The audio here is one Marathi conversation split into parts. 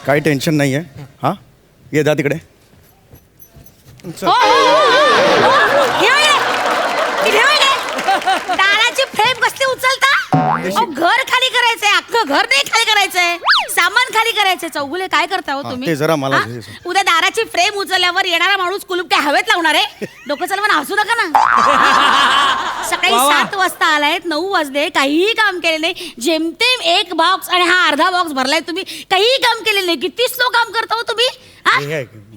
काही टेन्शन नाही आहे. हां ये जा तिकडे. दाराची फ्रेम कसली उचलता? घर खाली करायचंय, अख्खं घर नाही खाली करायचंय, सामान खाली करायचंय. चौगुले काय करता हो तुम्ही? ते जरा मला उद्या दाराची फ्रेम उचलल्यावर येणारा माणूस कुलूप काय हवेत लावणार आहे? डोकं चालवून हसू नका ना. सकाळी 7 वाजता आलायत, 9 वाजले, काहीही काम केले नाही. जेमतेम 1 बॉक्स आणि हा अर्धा बॉक्स भरलाय तुम्ही, काहीही काम केले नाही. किती स्लो काम करता हो तुम्ही?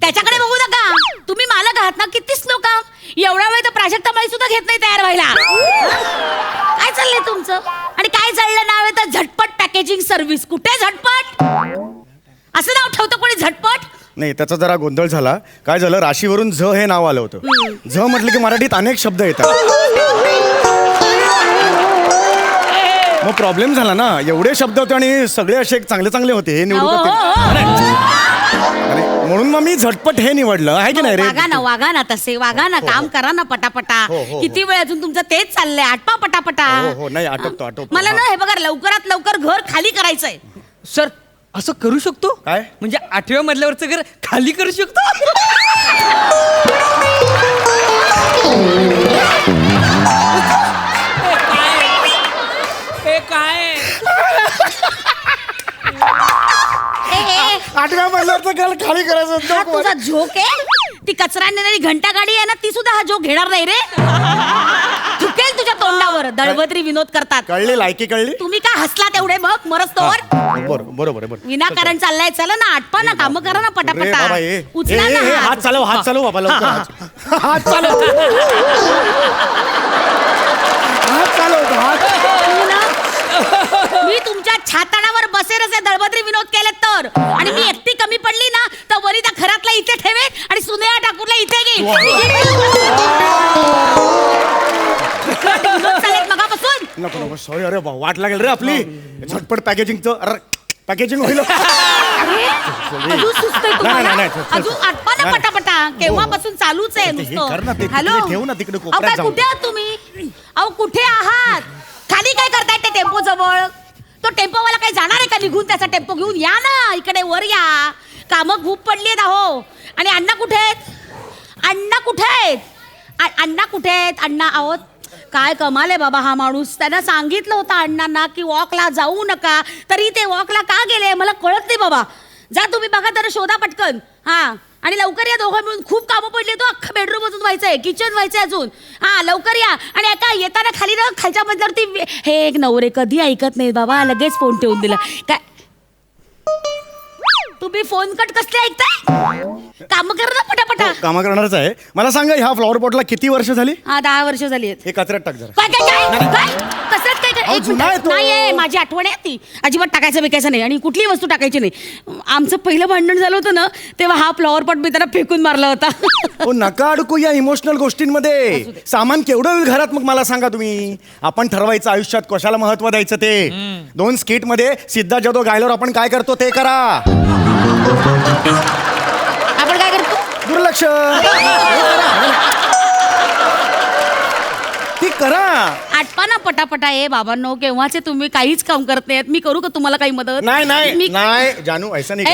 त्याच्याकडे बघू नका, तुम्ही मालक आहात ना. किती स्लो काम. एवढा वेळ तर प्राजक्ता बाई सुद्धा घेत नाही तयार व्हायला. काय चाललंय तुमचं? आणि काय चाललं नाव आहे तर झटपट पॅकेजिंग सर्व्हिस. कुठे झटपट? असं नाव ठेवतं कोणी झटपट? नाही, त्याचा जरा गोंधळ झाला. काय झालं, राशीवरून झ हे नाव आलं होतं. झ म्हटलं की मराठीत अनेक शब्द येतात. मग प्रॉब्लेम झाला ना. एवढे शब्द होते आणि सगळे असे चांगले चांगले होते. हे निवडू म्हणून मग मी झटपट हे निवडलं आहे की नाही रे. वागा ना तसे वागा ना. काम करा ना पटापटा. किती वेळ अजून तुमचं तेच चाललंय. आटपा पटापटा. हो नाही आटपतो. मला ना हे बघा, लवकरात लवकर घर खाली करायचंय. सर असं करू शकतो काय? म्हणजे 8व्या मजल्यावरचं घर खाली करू शकतो? हे काय? 8व्या मजल्यावरचं घर खाली करायचं. हा तुझा झोक आहे? ती कचरा नेणारी घंटा गाडी आहे ना, ती सुद्धा हा झोक घेणार नाही रे. चुकेल तुझ्या तोंडावर. दळबद्री विनोद करतात. कळली, लायकी कळली. तुम्ही काय हसला तेवढे बघ मरस्तोवर. बरोबर. विनाकारण चाललाय. चला ना, आटपा ना, काम करा ना पटापटा. उचला ना हात चालव बाबा लवकर. हात चालव. मी तुमच्या छाताडावर बसेलच दळबद्री विनोद केले तर. आणि मी एकटी कमी पडली ना तर वनिता घरातला इथे ठेवे आणि सुनेया ठाकूरला इथे घे. मगापासून नको सॉरी. अरे वाट लागेल रे आपली. झटपट पॅकेजिंगचं. अरे पॅकेजिंग होईल. अजून सुचतंय तुम्हाला? अजून आटपा ना पटापटा. केव्हापासून चालूच आहे नुसतं. हॅलो, ठेवू ना तिकडे अहो कोपऱ्यात काय जाऊन. कुठे आहात तुम्ही? अहो कुठे आहात? खाली काय करताय ते टेम्पो जवळ? तो टेम्पोवाला काही जाणार आहे का निघून? त्याचा टेम्पो घेऊन या ना इकडे वर या. कामं खूप पडली आहेत अहो. आणि अण्णा कुठे आहेत? अण्णा कुठे आहेत? अण्णा कुठे आहेत? अण्णा आहोत. काय कमाल आहे बाबा हा माणूस. त्यांना सांगितलं होतं अण्णांना की वॉकला जाऊ नका, तरी ते वॉकला का गेले मला कळत नाही बाबा. जा तुम्ही बघा तर शोधा पटकन. हा आणि लवकर या दोघं मिळून. खूप कामं पडली. तो अख्खा बेडरूम अजून व्हायचंय, किचन व्हायचंय अजून. हा लवकर या. आणि एका येताना खाली ना खालच्या मजल्यावरती हे एक नवरे कधी ऐकत नाही बाबा. लगेच फोन ठेवून दिला. काय तुम्ही फोन कट कसले ऐकताय? काम कर ना पटापटा. काम करणारच आहे. मला सांगा ह्या फ्लॉवर पॉटला किती वर्ष झाली? हा 10 वर्ष झाली आहेत. हे कचऱ्यात टाक जरा. काय काय काय कसरत काय अहो, जुना आहे तो. नाही माझी आठवण आहे ती. अजिबात टाकायचं बिकायचं नाही आणि कुठलीही वस्तू टाकायची नाही. आमचं पहिलं भांडण झालं होतं ना तेव्हा हा फ्लॉवर पॉट मी त्याला फेकून मारला होता. हो नका अडकू या इमोशनल गोष्टींमध्ये. सामान केवढं होईल घरात मग मला सांगा तुम्ही. आपण ठरवायचं आयुष्यात कशाला महत्व द्यायचं ते. 2 स्किट मध्ये सिद्धा जाधव गायल्यावर आपण काय करतो ते करा. आपण काय करतो? दुर्लक्ष. ती करा. आटपा ना पटापटा. ए बाबांनो, केव्हाचे तुम्ही काहीच काम करत नाहीत. मी करू का तुम्हाला काही मदत? नाही जानू ऐसा नाही.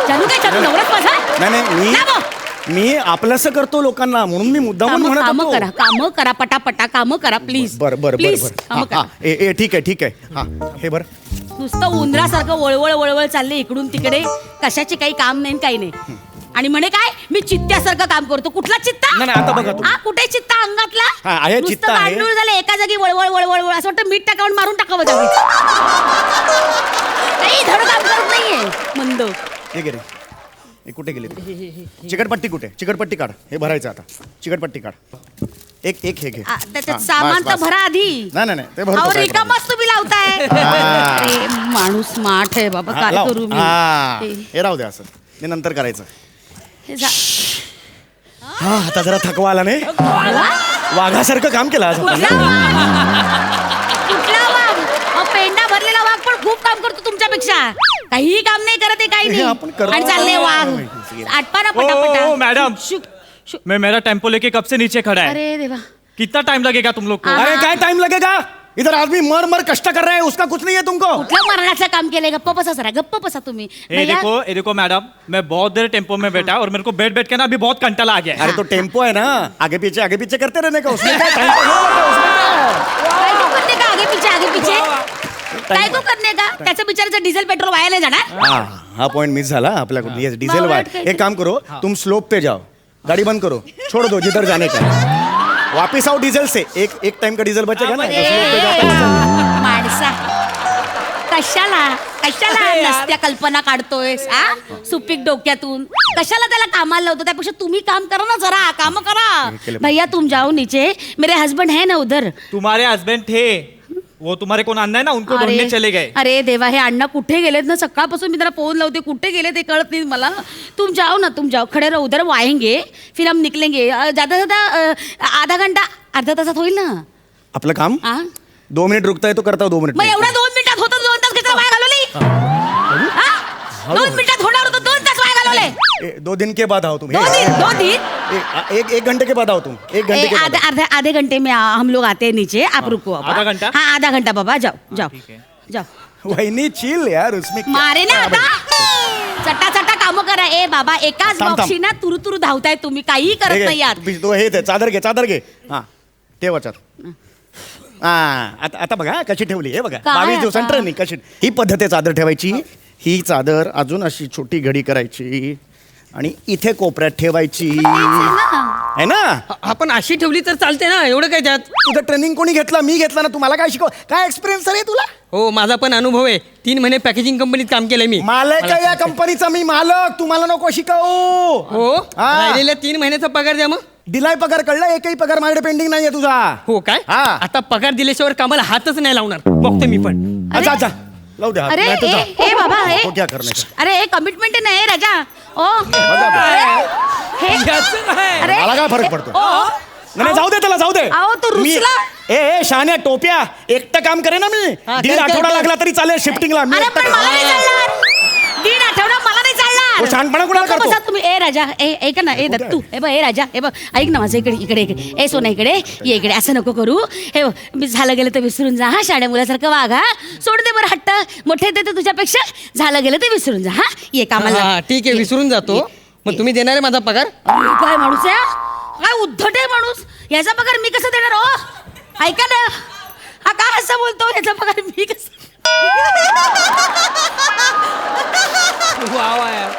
जानू काय जानू नवराच माझा? नाही मी आपलंसं करतो लोकांना म्हणून मी मुद्दामून म्हणत होतो. काम करा पटापटा. काम करा प्लीज. बरं ठीक आहे. हा हे बरं. नुसतं उंदरासारखं वळवळ चालले इकडून तिकडे. कशाचे काही काम नाही काही नाही. आणि म्हणे काय मी चित्त्यासारखं काम करतो. कुठला चित्ता? नाही आता बघा तुम्ही. कुठे चित्ता अंगातला? आहे चित्ता आहे. गांडूळ झालं एका जागी वळवळ असं वाटतं मीठ टाकावून मारून टाकावं जावी. काही धड काम करत नाहीये मंद. हे गे रे. हे कुठे गेले? चिकटपट्टी कुठे? चिकटपट्टी काढ. हे भरायचं आता. चिकटपट्टी काढ. एक हे घे. त्याच्यात सामान तर भरा आधी. नाही ते भरतो. रिकामच तुम्ही लावताय. अरे माणूस स्मार्ट आहे बाबा. काय करू मी? हे राहू दे असं. हे नंतर करायचं. हा आता जरा थकवा आला नाही. वाघासारखं काम केलं आज. कुठला वाघ? पेंडा भरलेला वाघ पण खूप काम करतो तुमच्यापेक्षा. काही काम नाही करत आहे काही नाही. आणि चालले वाघ. आटपा ना पटापटा. मैडम मैं मेरा टेम्पो लेके कब से नीचे खड़ा है. अरे देवा. कितना टाइम लगेगा तुम लोग को? अरे काय टाइम लगेगा? इधर आदमी मर मर कष्ट कर रहा है, उसका कुछ नहीं है तुमको. कुठलं मरणाचं काम केलंय? गप्प बसा जरा, गप्प बसा तुम्ही. ये भैया, देखो मैडम, मैं बहुत देर टेम्पो में बैठा और मेरे को बैठ बैठ के ना अभी बहुत कंटाला आ गया है. अरे तो टेम्पो है ना, आगे पीछे करते रहने का, उसमें क्या time pass नहीं होता, उसमें क्या? काय तो करणे का आगे पीछे काय तो करणे का? त्याचं बिचाराचं डिझेल पेट्रोल वाया नाही जाणार. हा पॉइंट मिस झाला आपल्याकडून. येस, डिझेल बावळट वाय. काय एक काम करो, तुम स्लोप पे जाओ, गाड़ी बंद करो, छोड़ दो जिधर जाने का है. वापिस आओ डीजल से. एक टाइम का डीजल बचेगा ना, तो slope पे जाता है. माणसा कशाला नसत्या कल्पना काढतोयस आ सुपीक डोक्यातून? कशाला त्याला कामाला लावतो? त्यापेक्षा तुम्ही काम करा ना, जरा काम करा. भैया तुम जाओ नीचे, मेरे हस्बैंड है ना उधर. तुम्हारे हस्बैंड थे, वो तुम्हारे को आना है ना, उनको ढूंढने चले गए. अरे देवा, हे अण्णा कुठे गेलेत ना? सकाळपासून मी त्याला फोन लावते, कुठे गेले ते कळत नाही मला. तुम जाओ खड़े रहो उधर, वो आएंगे फिर हम निकलेंगे. ज्यादा अर्धा तासात होईल ना. आपलं काम आ? 2 मिनिट रुकता है तो करता हूँ 2 मिनिट मग में. एवढ्या 2 मिनिटात होतं, 2 तास कशाला वाया घालवली? हा? 2 मिनिटात होणार होतं, 2 तास वाया घालवले. 2 दिन के बाद आओ तुम. 2 दिन एक घंटे के बाद आओ तुम. 1 घंटे के बाद. आधे घंटे में हम लोग आते हैं नीचे, आप रुको. आधा घंटा? हाँ आधा घंटा बाबा, जाओ ठीक है. जाओ. वहिनी चिल यार, उसमें क्या- मारे ना आता. चटा काम करा. ए बाबा, एकाच थांब. बॉक्सी ना तुरु धावताय तुम्ही, काहीही करत हे नाही यार. घे, तो हे दे, चादर घे. हा ठेव वाचार. हा आता बघा कशी ठेवली. हे बघा, काय 22 आता? दिवसांनी ट्रेनिंग कशी. ही पद्धत आहे चादर ठेवायची. ही चादर अजून अशी छोटी घडी करायची आणि इथे कोपऱ्यात ठेवायची, तेच आहे ना. है ना. आपण अशी ठेवली तर चालते ना, एवढं काय त्यात? तुझं ट्रेनिंग कोणी घेतला? मी घेतला ना. तुम्हाला काय शिकव, काय एक्सपिरियन्स आहे तुला? हो, माझा पण अनुभव आहे. 3 महिने पॅकेजिंग कंपनीत काम केलंय मी. मालक आहे या कंपनीचा मी, मालक. तुम्हाला नको शिकवू. हो, हा. राहिलेल्या 3 महिन्याचा पगार द्या मग. दिलाय पगार, कळलं? एकही पगार माझ्याकडे पेंडिंग नाहीये तुझा. हो काय? हा. आता पगार दिल्याशिवाय कामाला हातच नाही लावणार. बघतो मी पण. अच्छा लावू द्या. अरे नाही तर जा. ए बाबा, हो, क्या करने का? अरे हे कमिटमेंट आहे ना हे राजा. ओ बघा. हे याचं काय? अरे मला काय फरक पडतो? ओ नाही जाऊ दे त्याला, जाऊ दे. अहो, तो मी- रुसला. ए शान्या टोप्या, एकटं काम करे ना मी. हा, 1.5 कर. आठवडा लागला तरी चालेल शिफ्टिंगला. मी अरे एकटं पण मला नाही चालणार. 1.5 आठवडा मला नाही चालणार. तो शहाणपणा कुणाला नको करतो? बसा तुम्ही. ए राजा, ऐका ना, ए दत्तू, हे बघ, ए राजा, हे बघ, ऐक ना माझं, इकडे. ए सोना, इकडे ये, इकडे. असं नको करू. हे बघ, मी झालं गेलं तर विसरून जा. हा, शाळ्या मुलासारखं वाघ. हा, सोड दे बरं हट्ट. मोठे ते तुझ्यापेक्षा. झालं गेलं तर विसरून जा. हा, ये कामाला. हा, ठीक आहे, विसरून जातो. मग तुम्ही देणार आहे माझा पगार? काय माणूस आहे? काय उद्धट आहे माणूस. याचा पगार मी कसं देणार हो? ऐका ना, हा काय असं बोलतो? याचा पगार मी कसं? वा वा यार.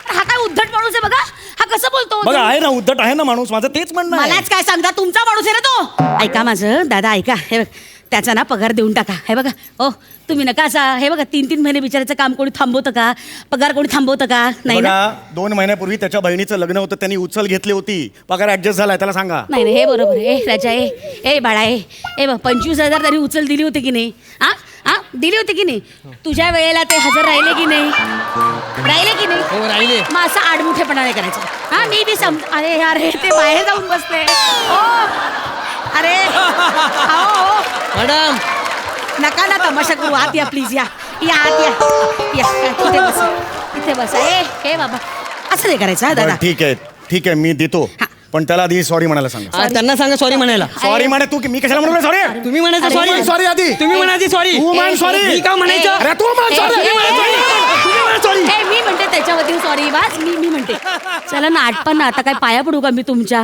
हा काय उद्धट माणूस आहे बघा. हा कसं बोलतो? बघा, आहे ना उद्धट आहे ना माणूस. माझं तेच म्हणणं आहे. मलाच काय सांगता, तुमचा माणूस आहे ना तो. ऐका माझं दादा, ऐका. हे बघ, त्याचा ना पगार देऊन टाका. हे बघा, ओ तुम्ही नका असा. हे बघा, 3 महिने बिचारायचं काम कोणी थांबवतं का? पगार कोणी थांबवतं का? नाही ना. बघा, 2 महिन्यापूर्वी त्याच्या बहिणीचं लग्न होतं, त्यांनी उचल घेतली होती. पगार ऍडजस्ट झालाय, त्याला सांगा. नाही हे बरोबर आहे. ए राजा, ए बाळा, ए बघ, 25,000 त्यांनी उचल दिली होती की नाही? हा हा, दिली होती की नाही? तुझ्या वेळेला ते हजर राहिले की नाही? हो, राहिले. मग असं आडमुठेपणा नाही करायचं. हा, मी बी अरे यार, हे ते बाहेर जाऊन बसले. ओ अरे हो, मॅडम, नका ना तमाशा करू. आत या प्लीज. या आत या. इथे बसा. हे बाबा, असं नाही करायचं हा दादा. बरं, ठीक आहे मी देतो. पण त्याला आधी सॉरी म्हणायला सांगा. हा, त्यांना सांगा सॉरी म्हणायला. सॉरी म्हणे तू, की मी कशाला म्हणू सॉरी? तुम्ही म्हणायचं अरे, सॉरी. सॉरी आधी. तुम्ही म्हणायची सॉरी. तू म्हण सॉरी. मी का म्हणायचं? अरे तू म्हण सॉरी. तुम्ही म्हण सॉरी. मी म्हणते त्याच्या वतीने सॉरी. बस मी म्हणते. चला ना, आटपा ना. आता काय पाया पडू का मी तुमच्या?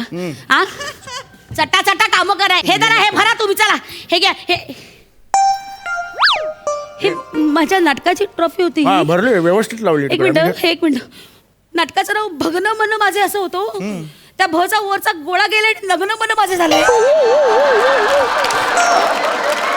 हा, चटा काम करा. हे जरा हे भरा तुम्ही. चला हे घ्या. हे माझ्या नाटकाची ट्रॉफी होती. हा, भरली व्यवस्थित लावली. एक मिनिट. नाटकाचं नाव भग्न मन माझे असं होतं. त्या भचा वरचा गोळा गेले, लग्न मन माझे झाले.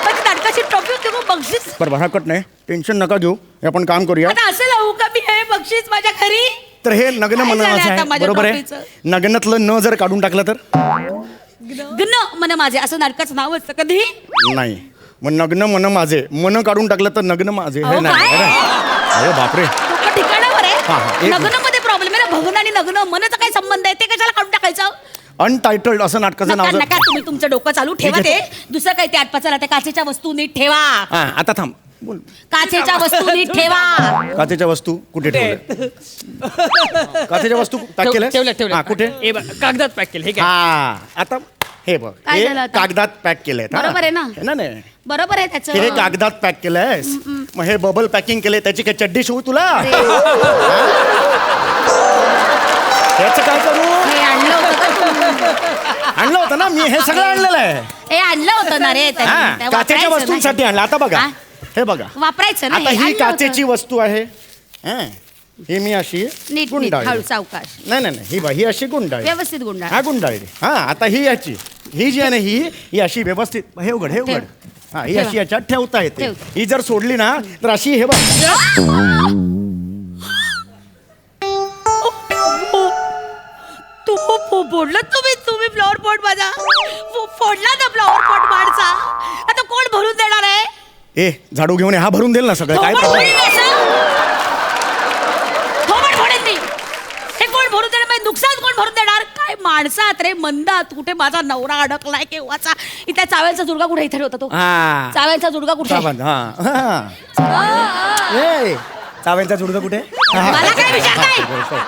माझी नाटकाची ट्रॉफी होती, मग बक्षीस. बरं हरकत नाही, टेन्शन नका घेऊ. हे आपण काम करूया. आता असं लावू का मी हे बक्षीस माझ्या घरी? तर हे नग्न काय मन झालंय असं आता आहे, माझ्या बरोबर आहे. ट्रॉफीचं? नग्नातलं न जर काढून टाकलं तर गण मन माझे असं नाटकाचं नाव असतं कधी? नाही. मग नग्न मन माझे, मन काढून टाकलं तर नग्न माझे. हे अहो, नाही. काय? अरे बापरे. डोकं ठिकाणावर हा, आहे. एक लग्न मध्ये प्रॉब्लेम आहे ना. भग्न आणि लग्न मनचा काय संबंध आहे? ते कशाला काढून टाकायचं? अनटायटल्ड असं नाटकाचं नाव नका जर- नका, तुम्ही तुमचं डोकं चालू ठेवा. ते दुसरं काही ते आटपाचाला त्या काचेच्या वस्तू नीट ठेवा. हा, आता थांब बोल. काचेच्या वस्तू नीट ठेवा. काचेच्या वस्तू कुठे ठेवल्या? काचेच्या वस्तू पॅक केल्या? ठेवल्या. हा, कुठे? हे बघ, कागदात पॅक केलं. हे काय? हा, आता हे बघ काय हे झालं आता? कागदात पॅक केलंय बरोबर आहे ना? नाही बरोबर आहे त्याचं हे कागदात पॅक केलंय मग हे बबल पॅकिंग केलंय त्याची काय चड्डी शिवू तुला त्याचं काय करू हे आणलं होतं का तू? आणलं होतं ना मी हे सगळं आणलेलं आहे हे आणलं होतं ना रे त्यांनी. हा, ते काचेच्या वापरायचं वस्तूंसाठी नाही. आणलं आता बघा हा? हे बघा वापरायचं ना आता हे ही आणलं काचेची होतं. वस्तू आहे हा. ही मी अशी नीट गुंडाळली. हळू सावकाश नाही ही बा ही अशी गुंडाळी व्यवस्थित गुंडाळ हा गुंडाळली हा आता ही याची ही जी आहे ना ही अशी व्यवस्थित हे उघड हे उघड हा ही अशी याच्यात ठेवता येते ठेव. ही जर सोडली ना तर अशी हे बघ तू फोडलं तुम्ही फ्लॉवर पॉट माझा फोडला ना फ्लॉवर पॉट माझा आता कोण भरून देणार आहे ए झाडू घेऊन ये, हा भरून देईल ना सगळं काय थोबाड problem? फोडीन मी असं? थोबाड फोडीन मी. हे कोण भरून देणार म्हणजे नुकसान कोण भरून देणार काय माणसात रे मंदात कुठे माझा नवरा अडकलाय केव्हाचा इथे चाव्यांचा जुडगा कुठे इथे होता तो हा चाव्यांचा जुडगा कुठे चावंत, हा ए चाव्यांचा जुडगा कुठे मला काय विचारताय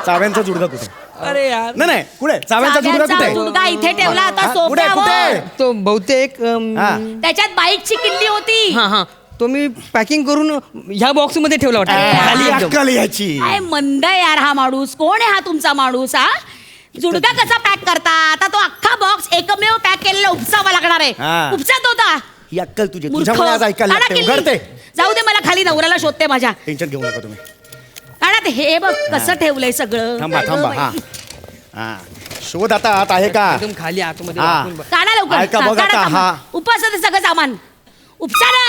चाव्यांचा जुडगा कुठे अरे यार नाही कुठे चाव्यांचा जुडगा चाव्यांचा कुठे जुडगा इथे ठेवला आता हा, कुठे कुठे सोफ्यावर तो बहुतेक हा. त्याच्यात बाईकची किल्ली होती हा हा तो मी पॅकिंग करून ह्या बॉक्स मध्ये ठेवला होता अरे, खाली खाली एकदम. अक्कल याची काय मंद यार हा माणूस कोण आहे हा तुमचा माणूस हा जुडगा कसा पॅक करता आता तो अख्खा बॉक्स एकमेव पॅक केलेला उपसावा लागणार आहे हा. उपसात होता ही अक्कल तुझी मूर्ख. तुझ्यामुळे आज ऐकायला काढा लागते किल्ली. उघडते जाऊ दे मला खाली नवऱ्याला शोधते माझ्या टेन्शन घेऊ नका तुम्ही काढा ते हे बघ कसं ठेवलंय सगळं थांबा अगं थांबा बाई. हा हा शोध आता आत आहे का एकदम खाली आतमध्ये हा. वाकून बघ. काढा लवकर ऐका हा, बघ काढा आता, सामान. हा. उपसा ते सगळं सामान उपसा ना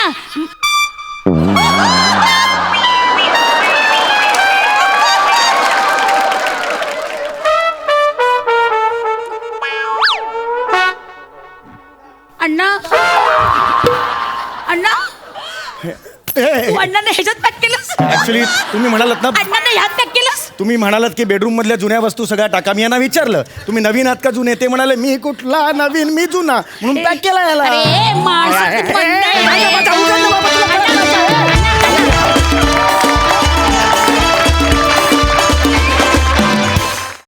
अण्णा अण्णा तू अण्णाने ह्याच्यात पॅक केलंस ऍक्च्युली तुम्ही म्हणालात ना अण्णाने ह्यात पॅक केलंस तुम्ही म्हणालात की बेडरूम मधल्या जुन्या वस्तू सगळ्या टाका मी यांना विचारलं तुम्ही नवीन आहात का जुने ते म्हणाले मी कुठला नवीन मी जुना म्हणून पॅक केला याला अरे माणसं तू मंद आहे.